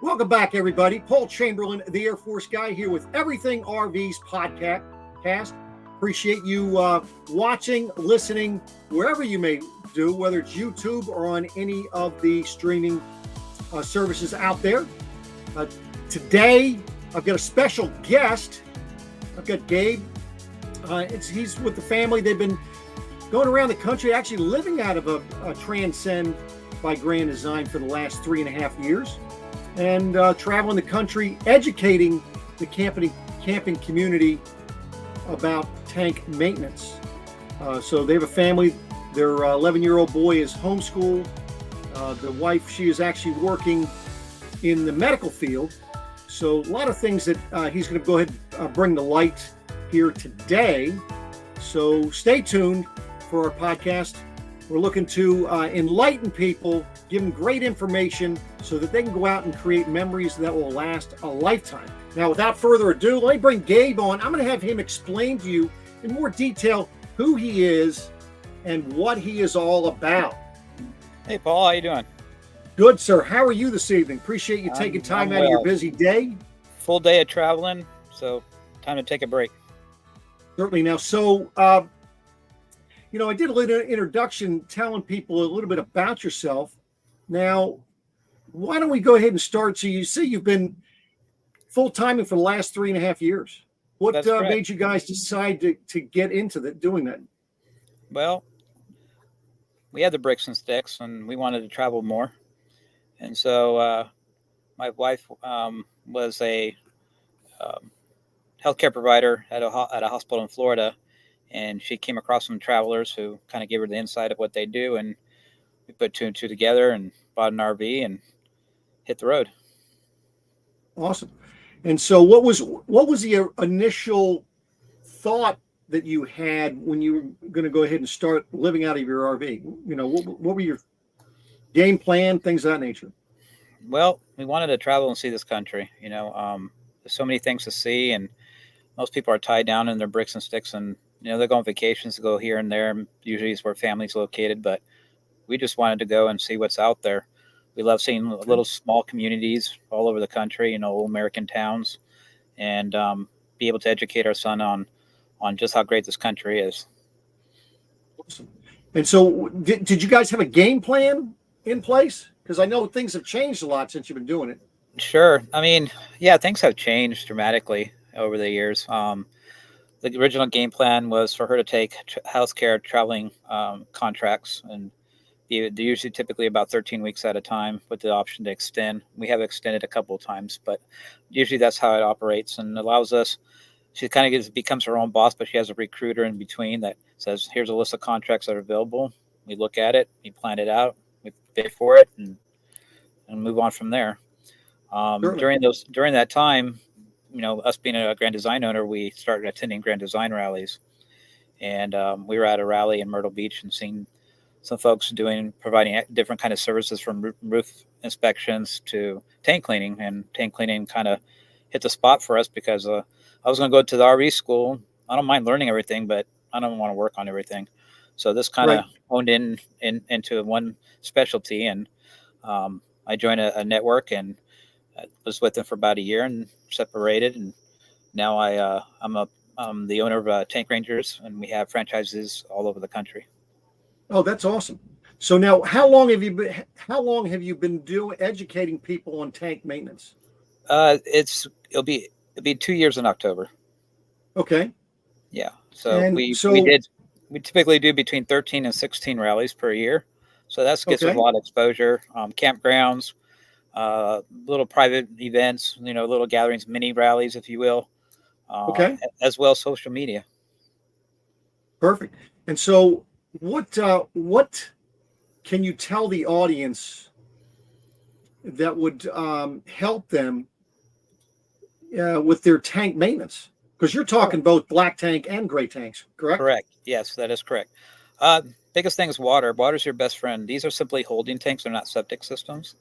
Welcome back, everybody. Paul Chamberlain, the Air Force guy, here with Everything RVs podcast. Appreciate you watching, listening, wherever you may do, whether it's YouTube or on any of the streaming services out there. Today, I've got a special guest. I've got Gabe. He's with the family. They've been going around the country, actually living out of a Transcend by Grand Design for the last 3.5 years. And traveling the country, educating the camping community about tank maintenance. So they have a family. Their 11-year-old boy is homeschooled. The wife, she is actually working in the medical field. So a lot of things that he's going to go ahead and bring to light here today. So stay tuned for our podcast. We're looking to enlighten people, give them great information so that they can go out and create memories that will last a lifetime. Now, without further ado, let me bring Gabe on. I'm going to have him explain to you in more detail who he is and what he is all about. Hey, Paul, how you doing? Good, sir. How are you this evening? Appreciate you taking time out of your busy day. Full day of traveling, so time to take a break. Certainly. Now, so, I did a little introduction telling people a little bit about yourself. Now, why don't we go ahead and start? So you say you've been full-timing for the last 3.5 years. What made you guys decide to get into doing that? Well, we had the bricks and sticks, and we wanted to travel more. And so my wife was a healthcare provider at a hospital in Florida, and she came across some travelers who kind of gave her the insight of what they do, and we put two and two together and bought an RV and hit the road. Awesome. And so what was the initial thought that you had when you were going to go ahead and start living out of your RV? What were your game plan, things of that nature? Well, we wanted to travel and see this country. There's so many things to see, and most people are tied down in their bricks and sticks, and they go on vacations to go here and there. Usually it's where family's located, but we just wanted to go and see what's out there. We love seeing little small communities all over the country, old American towns, and be able to educate our son on just how great this country is. Awesome. And so did you guys have a game plan in place? Because I know things have changed a lot since you've been doing it. Sure. I mean, yeah, things have changed dramatically over the years. The original game plan was for her to take healthcare traveling contracts, and they're usually typically about 13 weeks at a time with the option to extend. We have extended a couple of times, but usually that's how it operates, and allows us. She kind of becomes her own boss, but she has a recruiter in between that says, here's a list of contracts that are available. We look at it, we plan it out, we pay for it, and move on from there. During that time, us being a Grand Design owner, we started attending Grand Design rallies, and we were at a rally in Myrtle Beach and seeing some folks providing different kind of services, from roof inspections to tank cleaning. And tank cleaning kind of hit the spot for us because I was going to go to the RV school. I don't mind learning everything, but I don't want to work on everything. So this kind of honed into one specialty, and I joined a network, and I was with them for about a year and separated. And now I'm the owner of Tank Rangers, and we have franchises all over the country. Oh, that's awesome. So now, how long have you been educating people on tank maintenance? It'll be 2 years in October. Okay. Yeah. So we typically do between 13 and 16 rallies per year. So that gets us a lot of exposure. Campgrounds, little private events, little gatherings, mini rallies, if you will. As well as social media. Perfect. And so what can you tell the audience that would help them with their tank maintenance? Because you're talking both black tank and gray tanks, correct? Correct. Yes, that is correct. Biggest thing is water. Water's your best friend. These are simply holding tanks. They're not septic systems.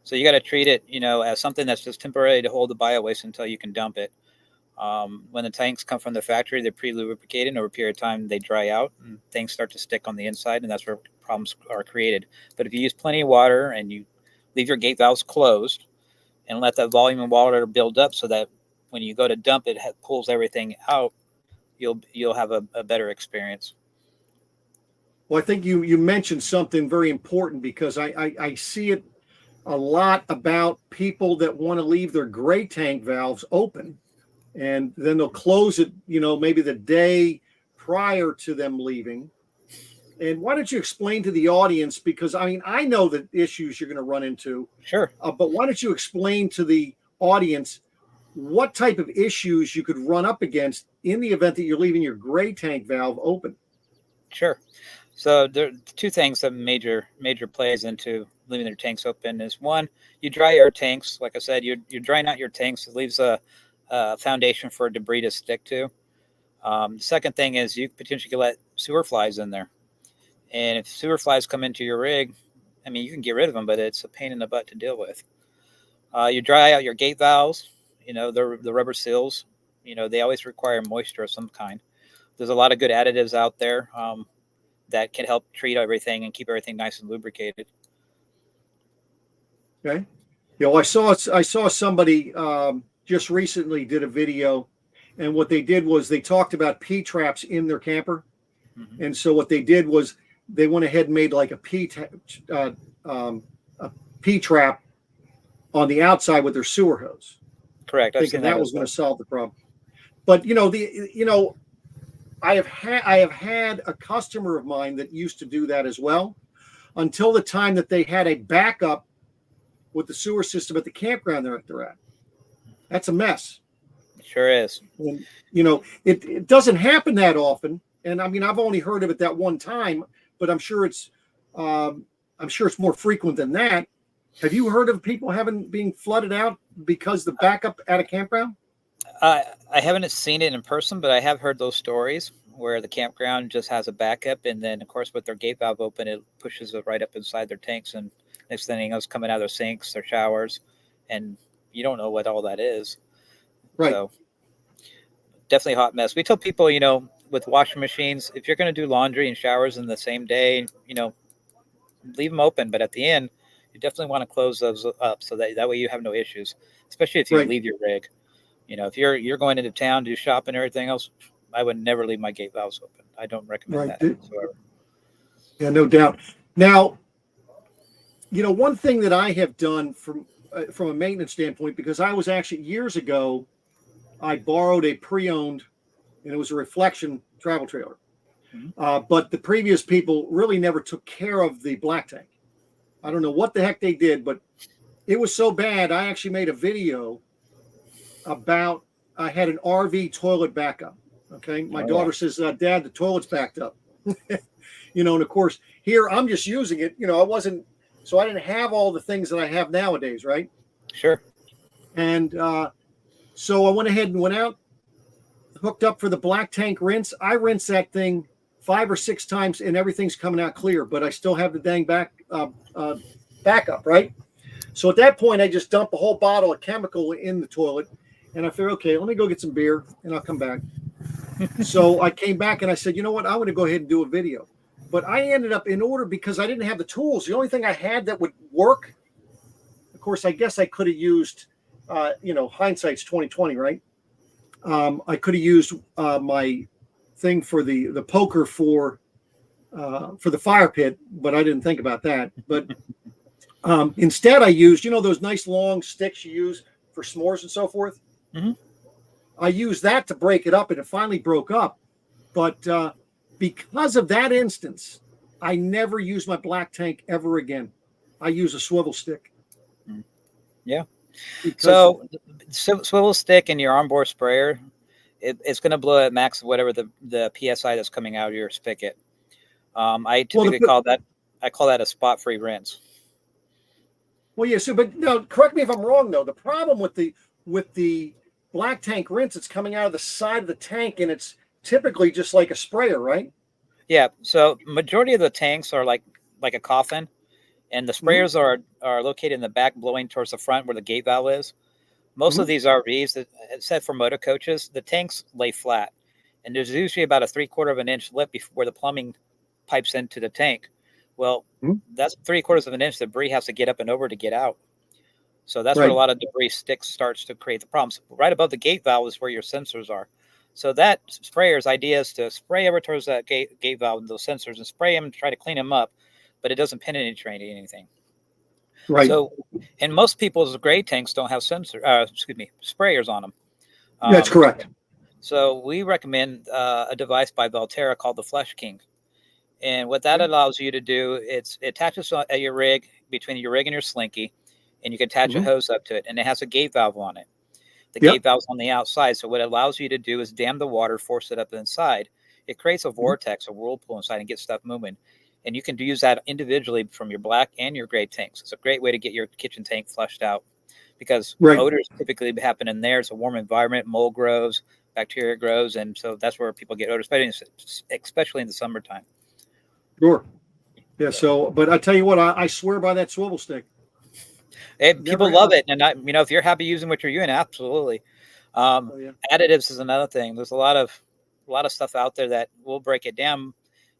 So you got to treat it, as something that's just temporary to hold the bio waste until you can dump it. When the tanks come from the factory, they're pre-lubricated. Over a period of time, they dry out and things start to stick on the inside, and that's where problems are created. But if you use plenty of water and you leave your gate valves closed and let that volume of water build up so that when you go to dump it, pulls everything out. You'll have a better experience. Well, I think you mentioned something very important, because I see it a lot about people that want to leave their gray tank valves open, and then they'll close it, maybe the day prior to them leaving. And why don't you explain to the audience, because I know the issues you're going to run into. Sure. But why don't you explain to the audience what type of issues you could run up against in the event that you're leaving your gray tank valve open? Sure. So there are two things that major plays into leaving their tanks open is, one, you dry your tanks. Like I said, you're drying out your tanks. It leaves a foundation for debris to stick to. The second thing is you potentially let sewer flies in there. And if sewer flies come into your rig, you can get rid of them, but it's a pain in the butt to deal with. You dry out your gate valves, the rubber seals, they always require moisture of some kind. There's a lot of good additives out there that can help treat everything and keep everything nice and lubricated. Okay. I saw somebody just recently did a video, and what they did was they talked about P traps in their camper. Mm-hmm. And so what they did was they went ahead and made like a P trap on the outside with their sewer hose. Correct. Thinking that was going to solve the problem. But I have had a customer of mine that used to do that as well, until the time that they had a backup with the sewer system at the campground they're at. That's a mess. It sure is. And, it doesn't happen that often. And I've only heard of it that one time, but I'm sure it's more frequent than that. Have you heard of people being flooded out because the backup at a campground? I haven't seen it in person, but I have heard those stories where the campground just has a backup, and then of course with their gate valve open, it pushes it right up inside their tanks, and next thing else coming out of their sinks, their showers, and you don't know what all that is. Right. So definitely a hot mess. We tell people, with washing machines, if you're going to do laundry and showers in the same day, leave them open, but at the end, you definitely want to close those up so that way you have no issues, especially if you leave your rig. If you're going into town, do shopping and everything else, I would never leave my gate valves open. I don't recommend that whatsoever. Yeah, no doubt. Now, one thing that I have done from a maintenance standpoint, because I was actually years ago, I borrowed a pre-owned, and it was a reflection travel trailer. Mm-hmm. But the previous people really never took care of the black tank. I don't know what the heck they did, but it was so bad. I actually made a video about, I had an RV toilet backup. Okay. My daughter says, Dad, the toilet's backed up. And of course here I'm just using it. I didn't have all the things that I have nowadays. Right. Sure. And so I went ahead and went out, hooked up for the black tank rinse. I rinsed that thing 5 or 6 times and everything's coming out clear, but I still have the dang backup. Right. So at that point, I just dumped a whole bottle of chemical in the toilet, and I figured, okay, let me go get some beer and I'll come back. So I came back and I said, you know what? I'm going to go ahead and do a video. But I ended up, because I didn't have the tools, the only thing I had that would work, of course, I guess I could have used, hindsight's 2020, right? I could have used my thing for the poker for the fire pit, but I didn't think about that. But instead I used, those nice long sticks you use for s'mores and so forth. Mm-hmm. I used that to break it up, and it finally broke up. But because of that instance, I never use my black tank ever again. I use a swivel stick. Yeah. So swivel stick and your onboard sprayer, it's going to blow at max whatever the PSI that's coming out of your spigot. I typically call that a spot-free rinse. Well, yeah. So, but no, correct me if I'm wrong though. The problem with the black tank rinse, it's coming out of the side of the tank, and it's typically just like a sprayer, right? Yeah. So majority of the tanks are like a coffin, and the sprayers are located in the back, blowing towards the front where the gate valve is. Most of these RVs, except for motor coaches, the tanks lay flat, and there's usually about a 3/4 of an inch lip where the plumbing pipes into the tank. Well, Mhm. that's 3/4 of an inch debris has to get up and over to get out. So that's where a Right. lot of debris sticks starts to create the problems. Right above the gate valve is where your sensors are. So that sprayer's idea is to spray over towards that gate valve and those sensors and spray them and try to clean them up, but it doesn't penetrate anything. Right. So, and most people's gray tanks don't have sprayers on them. That's Um, correct. so we recommend a device by Valterra called the Flush King. And what that Okay. allows you to do, it attaches at your rig, between your rig and your slinky, and you can attach a Mhm. hose up to it, and it has a gate valve on it. The Yep. gate valve's on the outside, so what it allows you to do is dam the water, force it up inside. It creates a Mhm. vortex, a whirlpool inside, and gets stuff moving. And you can use that individually from your black and your gray tanks. It's a great way to get your kitchen tank flushed out because Right. odors typically happen in there. It's a warm environment, mold grows, bacteria grows, and so that's where people get odors, especially in the summertime. Sure. Yeah. So, So, but I tell you what, I swear by that swivel stick. people Never. love it, and if you're happy using what you're using, absolutely. Um, Oh yeah. Additives is another thing. There's a lot of stuff out there that will break it down,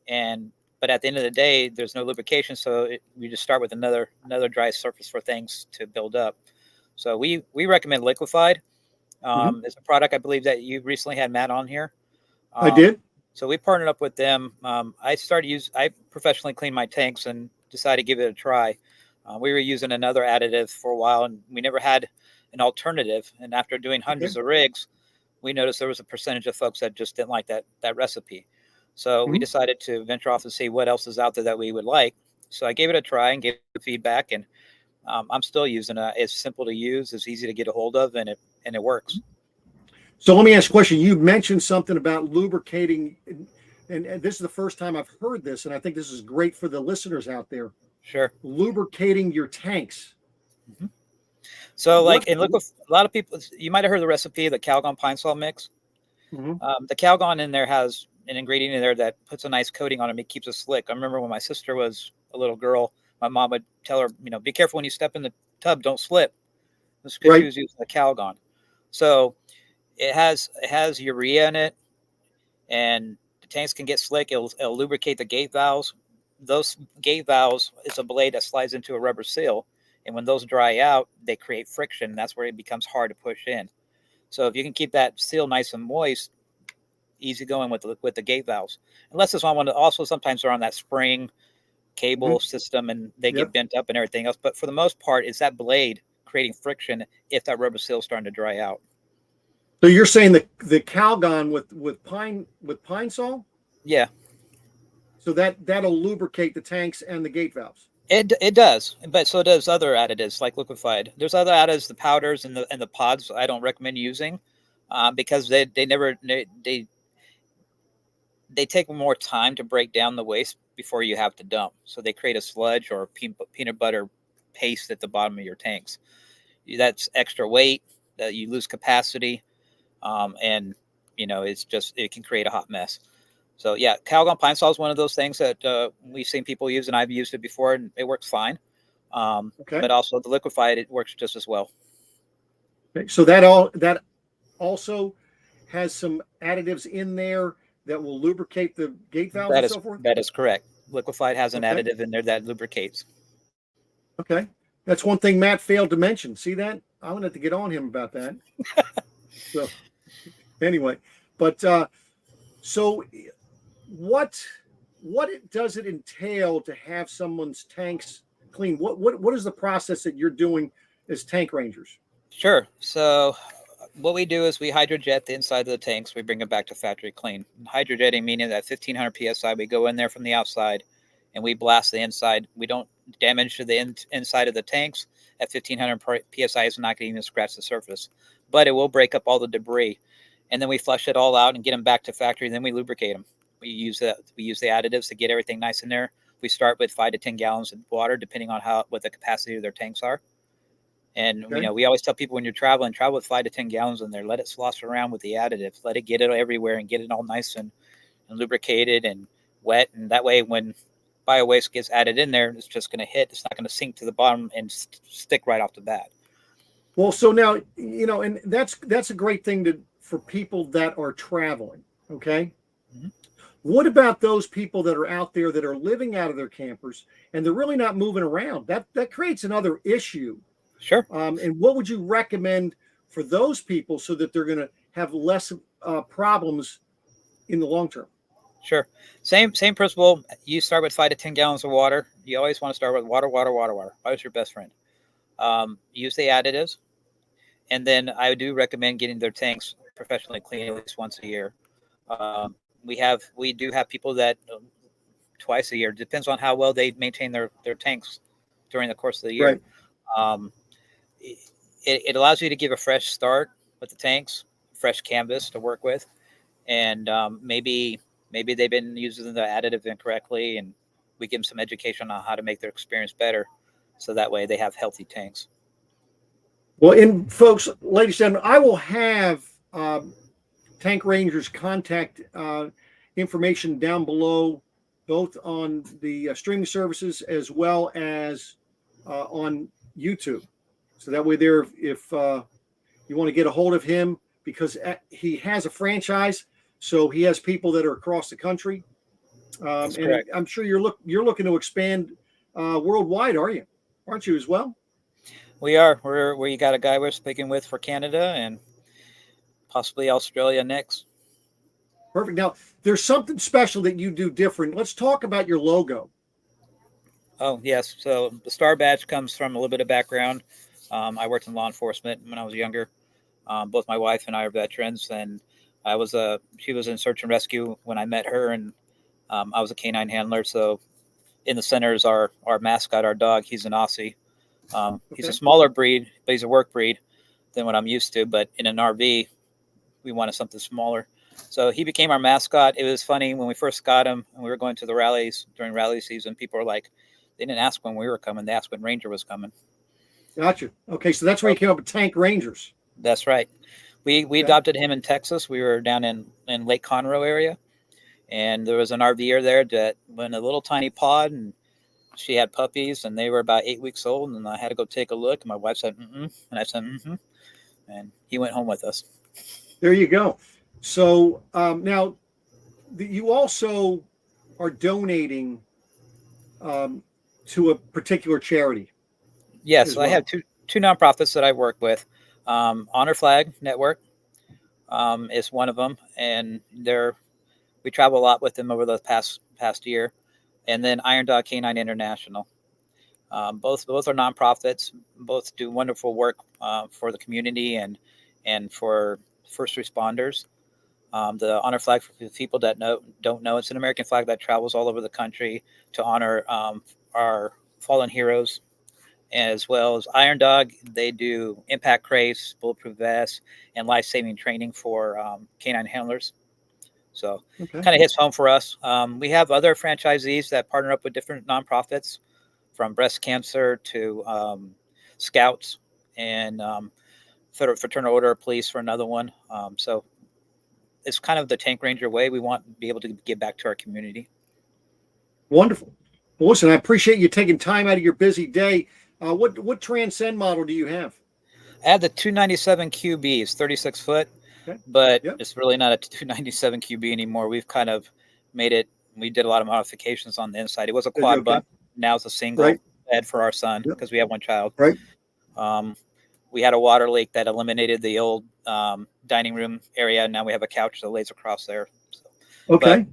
but at the end of the day, there's no lubrication, so we just start with another dry surface for things to build up. So we recommend Liquefied. Mhm. It's a product I believe that you recently had Matt on here. I Um, did. so we partnered up with them. I professionally clean my tanks and decided to give it a try. We were using another additive for a while, and we never had an alternative. And after doing Okay. hundreds of rigs, we noticed there was a percentage of folks that just didn't like that recipe. So we Mhm. decided to venture off and see what else is out there that we would like. So I gave it a try and gave it feedback, and I'm still using it. It's simple to use, it's easy to get a hold of, and it works. So let me ask a question. You mentioned something about lubricating, and this is the first time I've heard this, and I think this is great for the listeners out there. Sure. Lubricating your tanks. Mhm. So, like What? in liquid, a lot of people, you might have heard the recipe, the Calgon pine salt mix. Mhm. The Calgon in there has an ingredient in there that puts a nice coating on it. It keeps it slick. I remember when my sister was a little girl, my mom would tell her, be careful when you step in the tub, don't slip. That's because she Right. was using the Calgon. So it has urea in it, and the tanks can get slick. It'll lubricate the gate valves. Those gate valves is a blade that slides into a rubber seal, and when those dry out, they create friction. That's where it becomes hard to push in. So if you can keep that seal nice and moist, easy going with the gate valves. Unless it's on one, also sometimes they're on that spring cable Mhm. system and they get Yep. bent up and everything else. But for the most part, it's that blade creating friction if that rubber seal is starting to dry out. So you're saying the Calgon with pine sol, Yeah, so that'll lubricate the tanks and the gate valves. it does, but so does other additives like liquefied. There's other additives, the powders and the pods. I don't recommend using because they take more time to break down the waste before you have to dump. So they create a sludge or peanut butter paste at the bottom of your tanks. That's extra weight. That you lose capacity, and it can create a hot mess. So yeah, Calgon pine sol is one of those things that we've seen people use, and I've used it before, and it works fine. Okay. But also the liquefied, it works just as well. Okay. So that also has some additives in there that will lubricate the gate valves That and is so forth. that is correct. Liquefied has an Okay. additive in there that lubricates. Okay. That's one thing Matt failed to mention. See that? I'm gonna have to get on him about that. So anyway, but so what does it entail to have someone's tanks clean? What is the process that you're doing as tank rangers? Sure. So what we do is we hydrojet the inside of the tanks. We bring it back to factory clean. Hydrojetting meaning at 1500 psi, we go in there from the outside and we blast the inside. We don't damage to the inside of the tanks. At 1500 psi, it's not going to even scratch the surface, but it will break up all the debris. And then we flush it all out and get them back to factory. And then we lubricate them. We use the additives to get everything nice in there. We start with 5 to 10 gallons of water, depending on what the capacity of their tanks are. And Okay. we always tell people when you're traveling, travel with 5 to 10 gallons in there. Let it slosh around with the additives. Let it get it everywhere and get it all nice and lubricated and wet. And that way, when bio waste gets added in there, it's just going to hit. It's not going to sink to the bottom and stick right off the bat. Well, so now and that's a great thing for people that are traveling. Okay. Mhm. What about those people that are out there that are living out of their campers and they're really not moving around? That creates another issue. Sure. And what would you recommend for those people so that they're going to have less problems in the long term? Sure. Same principle. You start with 5 to 10 gallons of water. You always want to start with water, water, water, water. Water's your best friend. Use the additives. And then I do recommend getting their tanks professionally cleaned at least once a year. We do have people that twice a year. Depends on how well they maintain their tanks during the course of the year. Right. It allows you to give a fresh start with the tanks, fresh canvas to work with, and maybe they've been using the additive incorrectly, and we give them some education on how to make their experience better, so that way they have healthy tanks. Well, and folks, ladies and gentlemen, I will have Tank Ranger's contact information down below, both on the streaming services as well as on YouTube. So that way there, if you want to get a hold of him, because he has a franchise, so he has people that are across the country. And correct. I'm sure you're looking to expand worldwide, aren't you as well? We are. We got a guy we're speaking with for Canada and possibly Australia next. Perfect. Now, there's something special that you do different. Let's talk about your logo. Oh, yes. So the star badge comes from a little bit of background. I worked in law enforcement when I was younger. Both my wife and I are veterans, and she was in search and rescue when I met her, and I was a canine handler. So in the center is our mascot, our dog. He's an Aussie. He's a smaller breed, but he's a work breed than what I'm used to. But in an RV, we wanted something smaller. So he became our mascot. It was funny when we first got him and we were going to the rallies during rally season. People were like, they didn't ask when we were coming. They asked when Ranger was coming. Gotcha. Okay. So that's where you came up with Tank Rangers. That's right. We adopted him in Texas. We were down in Lake Conroe area, and there was an RVer there that went in a little tiny pod, and she had puppies, and they were about 8 weeks old, and I had to go take a look, and my wife said, and I said, and he went home with us. There you go. So now you also are donating to a particular charity. Yes, well. I have two nonprofits that I work with. Honor Flag Network is one of them, and we travel a lot with them over the past year. And then Iron Dog Canine International. Both are nonprofits. Both do wonderful work for the community and for first responders. The Honor Flag, for people that don't know, it's an American flag that travels all over the country to honor our fallen heroes, as well as Iron Dog. They do impact crates, bulletproof vests, and life-saving training for canine handlers. So kind of hits home for us. We have other franchisees that partner up with different nonprofits, from breast cancer to Scouts and Fraternal Order of Police for another one. So it's kind of the Tank Ranger way. We want to be able to give back to our community. Wonderful. Well, listen, I appreciate you taking time out of your busy day. What Transcend model do you have? I have the 297 QB. It's 36 foot, but it's really not a 297 QB anymore. We've kind of made it. We did a lot of modifications on the inside. It was a quad bump. Now it's a single bed for our son because we have one child. Right. We had a water leak that eliminated the old dining room area. Now we have a couch that lays across there. So, but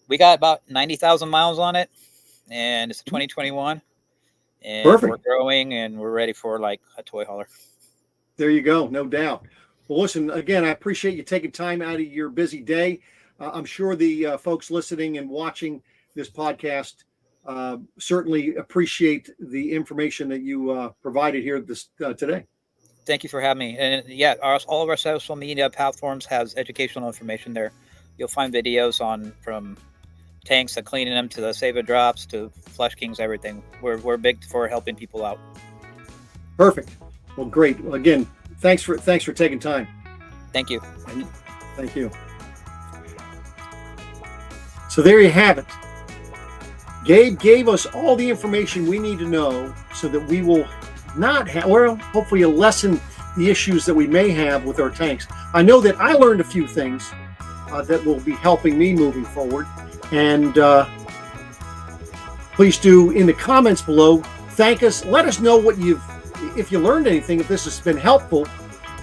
we got about 90,000 miles on it, and it's a 2021. And we're growing, and we're ready for like a toy hauler. There you go. No doubt. Well, listen, again, I appreciate you taking time out of your busy day. I'm sure the folks listening and watching this podcast certainly appreciate the information that you provided here today. Thank you for having me. And yeah, all of our social media platforms has educational information there. You'll find videos from tanks to cleaning them to the Save It Drops to Flush Kings, everything. We're big for helping people out. Perfect. Well, great. Well, again, thanks for taking time. Thank you. Thank you. So there you have it. Gabe gave us all the information we need to know so that we will not have, well, hopefully lessen the issues that we may have with our tanks. I know that I learned a few things that will be helping me moving forward. And please do, in the comments below, thank us. Let us know if you learned anything, if this has been helpful.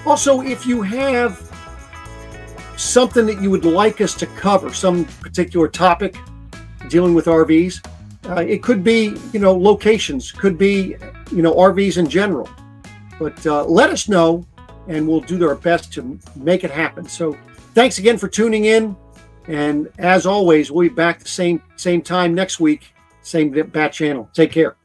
Also, if you have something that you would like us to cover, some particular topic dealing with RVs, it could be, locations, could be, RVs in general. But let us know, and we'll do our best to make it happen. So thanks again for tuning in. And as always, we'll be back the same time next week, same bat channel. Take care.